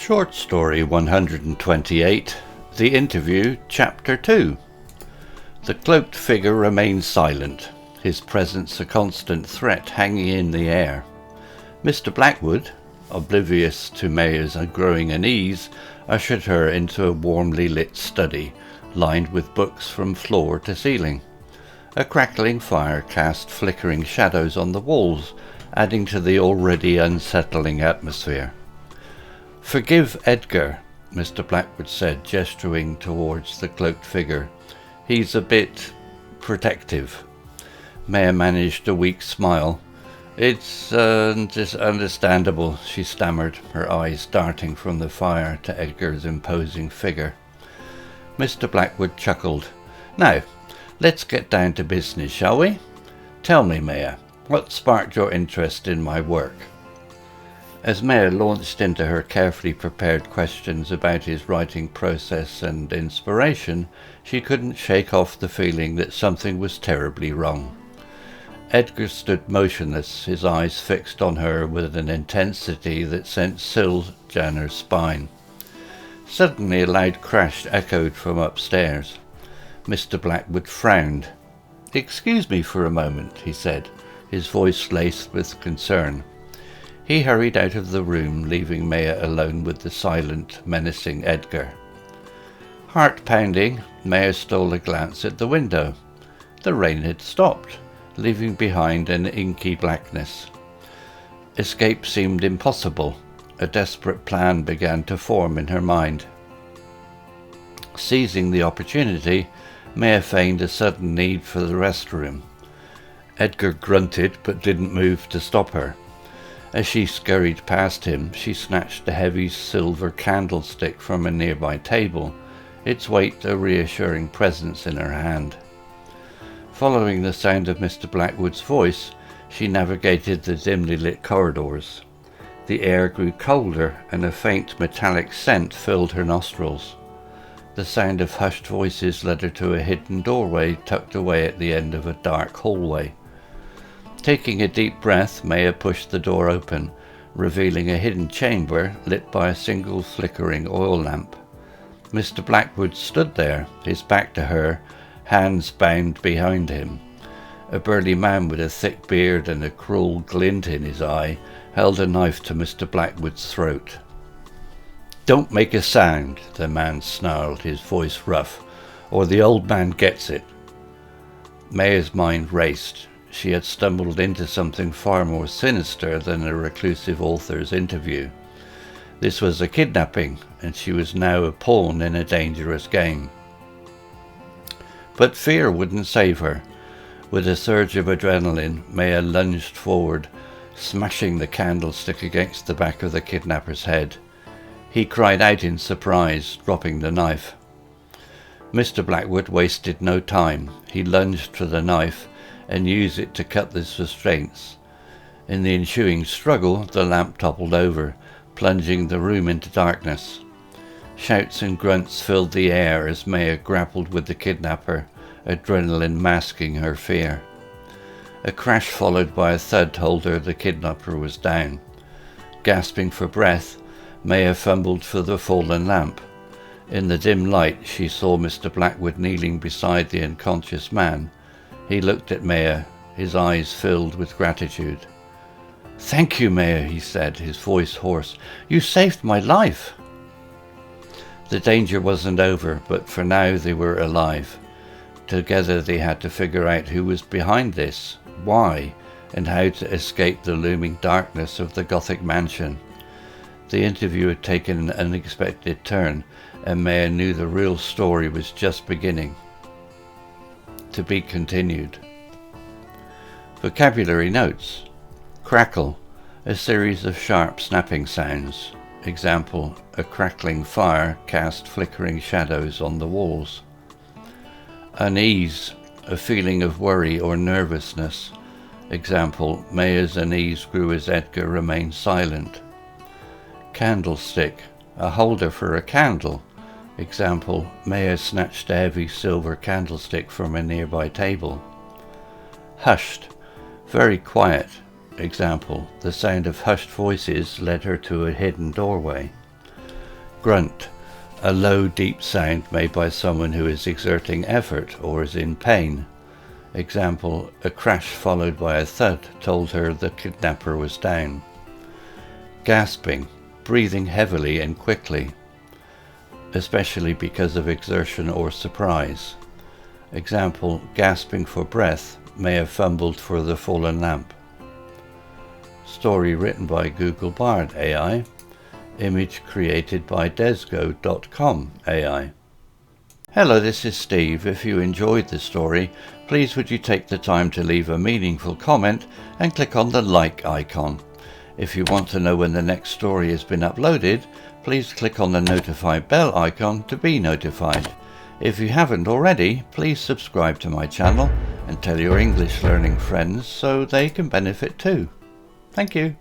Short Story 128, The Interview, Chapter 2. The cloaked figure remained silent, his presence a constant threat hanging in the air. Mr. Blackwood, oblivious to Maya's growing unease, ushered her into a warmly lit study, lined with books from floor to ceiling. A crackling fire cast flickering shadows on the walls, adding to the already unsettling atmosphere. "Forgive Edgar," Mr. Blackwood said, gesturing towards the cloaked figure. "He's a bit protective." Maya managed a weak smile. "It's just understandable," she stammered, her eyes darting from the fire to Edgar's imposing figure. Mr. Blackwood chuckled. "Now, let's get down to business, shall we? Tell me, Maya, what sparked your interest in my work?" As Maya launched into her carefully prepared questions about his writing process and inspiration, she couldn't shake off the feeling that something was terribly wrong. Edgar stood motionless, his eyes fixed on her with an intensity that sent chills down her spine. Suddenly a loud crash echoed from upstairs. Mr. Blackwood frowned. "Excuse me for a moment," he said, his voice laced with concern. He hurried out of the room, leaving Maya alone with the silent, menacing Edgar. Heart pounding, Maya stole a glance at the window. The rain had stopped, leaving behind an inky blackness. Escape seemed impossible. A desperate plan began to form in her mind. Seizing the opportunity, Maya feigned a sudden need for the restroom. Edgar grunted but didn't move to stop her. As she scurried past him, she snatched a heavy silver candlestick from a nearby table, its weight a reassuring presence in her hand. Following the sound of Mr. Blackwood's voice, she navigated the dimly lit corridors. The air grew colder, and a faint metallic scent filled her nostrils. The sound of hushed voices led her to a hidden doorway tucked away at the end of a dark hallway. Taking a deep breath, Maya pushed the door open, revealing a hidden chamber lit by a single flickering oil lamp. Mr. Blackwood stood there, his back to her, hands bound behind him. A burly man with a thick beard and a cruel glint in his eye held a knife to Mr. Blackwood's throat. "Don't make a sound," the man snarled, his voice rough, "or the old man gets it." Maya's mind raced. She had stumbled into something far more sinister than a reclusive author's interview. This was a kidnapping, and she was now a pawn in a dangerous game. But fear wouldn't save her. With a surge of adrenaline, Maya lunged forward, smashing the candlestick against the back of the kidnapper's head. He cried out in surprise, dropping the knife. Mr. Blackwood wasted no time. He lunged for the knife and used it to cut the restraints. In the ensuing struggle, the lamp toppled over, plunging the room into darkness. Shouts and grunts filled the air as Maya grappled with the kidnapper, adrenaline masking her fear. A crash followed by a thud told her the kidnapper was down. Gasping for breath, Maya fumbled for the fallen lamp. In the dim light, she saw Mr. Blackwood kneeling beside the unconscious man. He looked at Maya, his eyes filled with gratitude. "Thank you, Maya," he said, his voice hoarse. "You saved my life." The danger wasn't over, but for now they were alive. Together they had to figure out who was behind this, why, and how to escape the looming darkness of the Gothic mansion. The interview had taken an unexpected turn, and Maya knew the real story was just beginning. To be continued. Vocabulary notes. Crackle, a series of sharp snapping sounds. Example, a crackling fire cast flickering shadows on the walls. Unease, a feeling of worry or nervousness. Example, Maya's unease grew as Edgar remained silent. Candlestick, a holder for a candle. Example, Maya snatched a heavy silver candlestick from a nearby table. Hushed, very quiet. Example, the sound of hushed voices led her to a hidden doorway. Grunt. A low, deep sound made by someone who is exerting effort or is in pain. Example, a crash followed by a thud told her the kidnapper was down. Gasping. Breathing heavily and quickly, especially because of exertion or surprise. Example, gasping for breath, may have fumbled for the fallen lamp. Story written by Google Bard AI. Image created by desgo.com AI. Hello, this is Steve. If you enjoyed this story, please would you take the time to leave a meaningful comment and click on the like icon. If you want to know when the next story has been uploaded, please click on the notify bell icon to be notified. If you haven't already, please subscribe to my channel and tell your English learning friends so they can benefit too. Thank you.